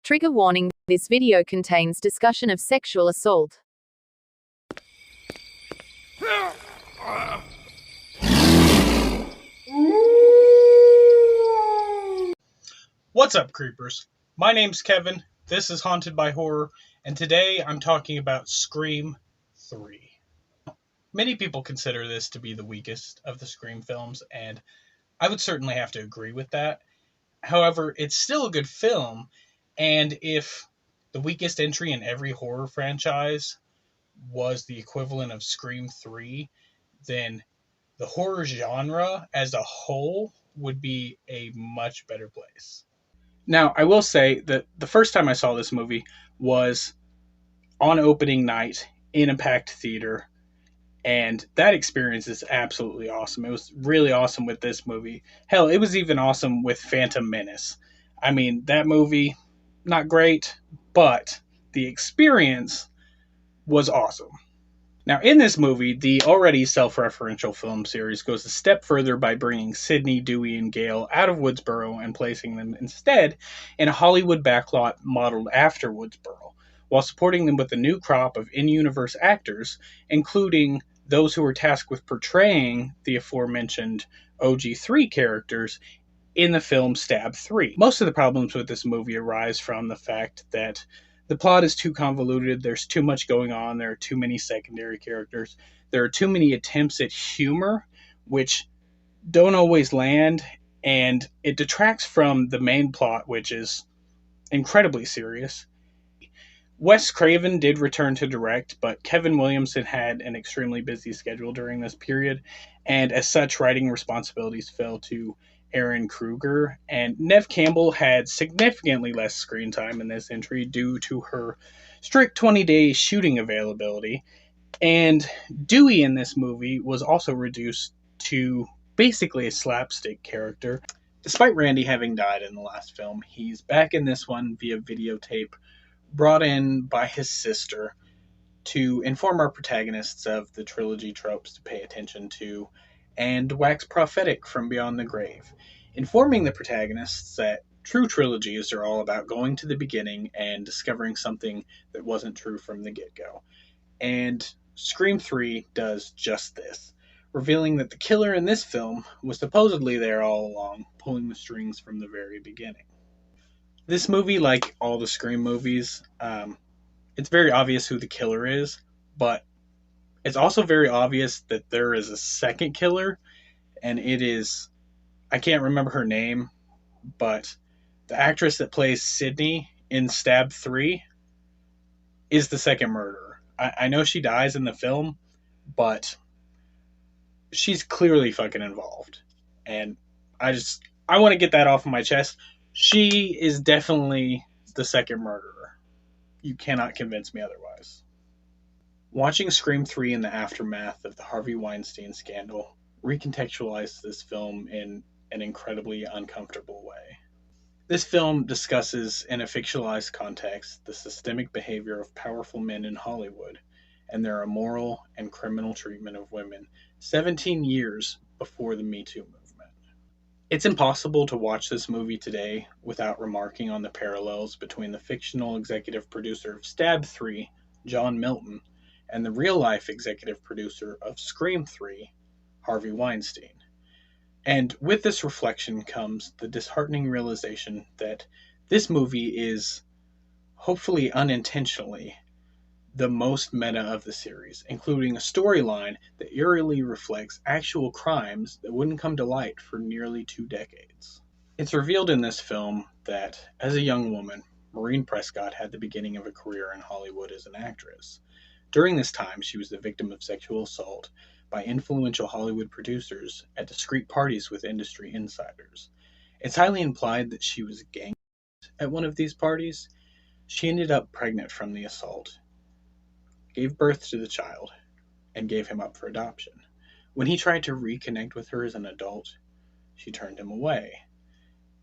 Trigger warning, this video contains discussion of sexual assault. What's up, creepers? My name's Kevin, this is Haunted by Horror, and today I'm talking about Scream 3. Many people consider this to be the weakest of the Scream films, and I would certainly have to agree with that. However, it's still a good film, and if the weakest entry in every horror franchise was the equivalent of Scream 3, then the horror genre as a whole would be a much better place. Now, I will say that the first time I saw this movie was on opening night in a packed theater, and that experience is absolutely awesome. It was really awesome with this movie. Hell, it was even awesome with Phantom Menace. I mean, that movie, not great, but the experience was awesome. Now, in this movie, the already self-referential film series goes a step further by bringing Sidney, Dewey, and Gale out of Woodsboro and placing them instead in a Hollywood backlot modeled after Woodsboro, while supporting them with a new crop of in-universe actors, including those who were tasked with portraying the aforementioned OG3 characters in the film Stab 3. Most of the problems with this movie arise from the fact that the plot is too convoluted, there's too much going on, there are too many secondary characters, there are too many attempts at humor, which don't always land, and it detracts from the main plot, which is incredibly serious. Wes Craven did return to direct, but Kevin Williamson had an extremely busy schedule during this period, and as such, writing responsibilities fell to Aaron Kruger, and Neve Campbell had significantly less screen time in this entry due to her strict 20-day shooting availability, and Dewey in this movie was also reduced to basically a slapstick character. Despite Randy having died in the last film, he's back in this one via videotape, brought in by his sister to inform our protagonists of the trilogy tropes to pay attention to and wax prophetic from beyond the grave, informing the protagonists that true trilogies are all about going to the beginning and discovering something that wasn't true from the get-go. And Scream 3 does just this, revealing that the killer in this film was supposedly there all along, pulling the strings from the very beginning. This movie, like all the Scream movies, it's very obvious who the killer is, but it's also very obvious that there is a second killer, and it is, I can't remember her name, but the actress that plays Sidney in Stab 3 is the second murderer. I know she dies in the film, but she's clearly fucking involved. And I want to get that off of my chest. She is definitely the second murderer. You cannot convince me otherwise. Watching Scream 3 in the aftermath of the Harvey Weinstein scandal recontextualized this film in an incredibly uncomfortable way. This film discusses, in a fictionalized context, the systemic behavior of powerful men in Hollywood and their immoral and criminal treatment of women 17 years before the Me Too movement. It's impossible to watch this movie today without remarking on the parallels between the fictional executive producer of Stab 3, John Milton, and the real-life executive producer of Scream 3, Harvey Weinstein. And with this reflection comes the disheartening realization that this movie is, hopefully unintentionally, the most meta of the series, including a storyline that eerily reflects actual crimes that wouldn't come to light for nearly 2 decades. It's revealed in this film that, as a young woman, Maureen Prescott had the beginning of a career in Hollywood as an actress. During this time, she was the victim of sexual assault by influential Hollywood producers at discreet parties with industry insiders. It's highly implied that she was gang at one of these parties. She ended up pregnant from the assault, gave birth to the child, and gave him up for adoption. When he tried to reconnect with her as an adult, she turned him away,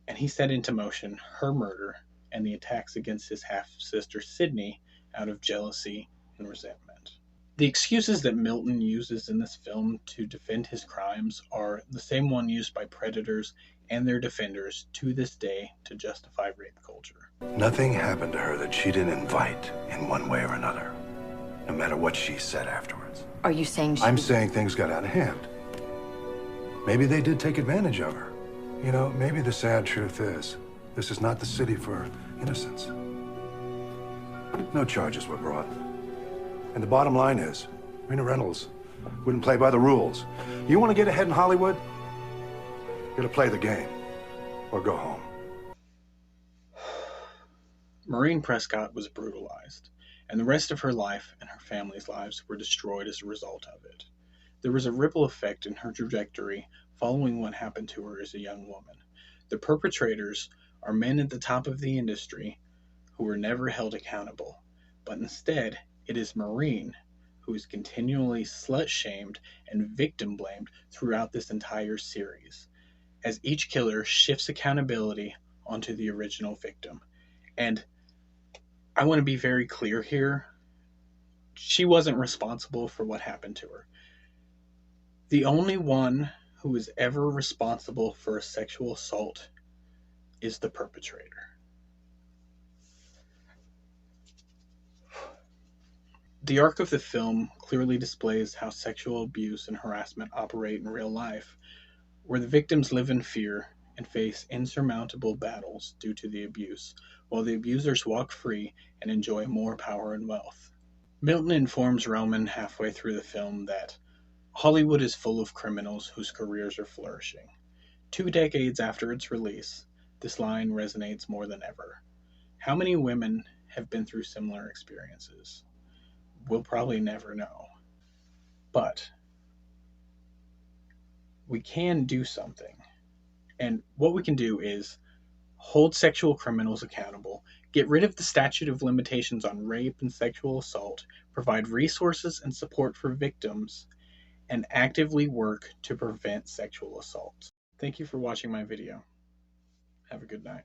and he set into motion her murder and the attacks against his half-sister Sidney out of jealousy and resentment. The excuses that Milton uses in this film to defend his crimes are the same one used by predators and their defenders to this day to justify rape culture. Nothing happened to her that she didn't invite in one way or another, no matter what she said afterwards. Are you saying she... I'm saying things got out of hand. Maybe they did take advantage of her. You know, maybe the sad truth is, this is not the city for innocents. No charges were brought. And the bottom line is, Rena Reynolds wouldn't play by the rules. You want to get ahead in Hollywood? You gotta play the game, or go home. Maureen Prescott was brutalized, and the rest of her life and her family's lives were destroyed as a result of it. There was a ripple effect in her trajectory following what happened to her as a young woman. The perpetrators are men at the top of the industry who were never held accountable, but instead it is Maureen who is continually slut-shamed and victim-blamed throughout this entire series, as each killer shifts accountability onto the original victim. And I want to be very clear here. She wasn't responsible for what happened to her. The only one who is ever responsible for a sexual assault is the perpetrator. The arc of the film clearly displays how sexual abuse and harassment operate in real life, where the victims live in fear and face insurmountable battles due to the abuse, while the abusers walk free and enjoy more power and wealth. Milton informs Roman halfway through the film that Hollywood is full of criminals whose careers are flourishing. 2 decades after its release, this line resonates more than ever. How many women have been through similar experiences? We'll probably never know. But we can do something. And what we can do is hold sexual criminals accountable, get rid of the statute of limitations on rape and sexual assault, provide resources and support for victims, and actively work to prevent sexual assault. Thank you for watching my video. Have a good night.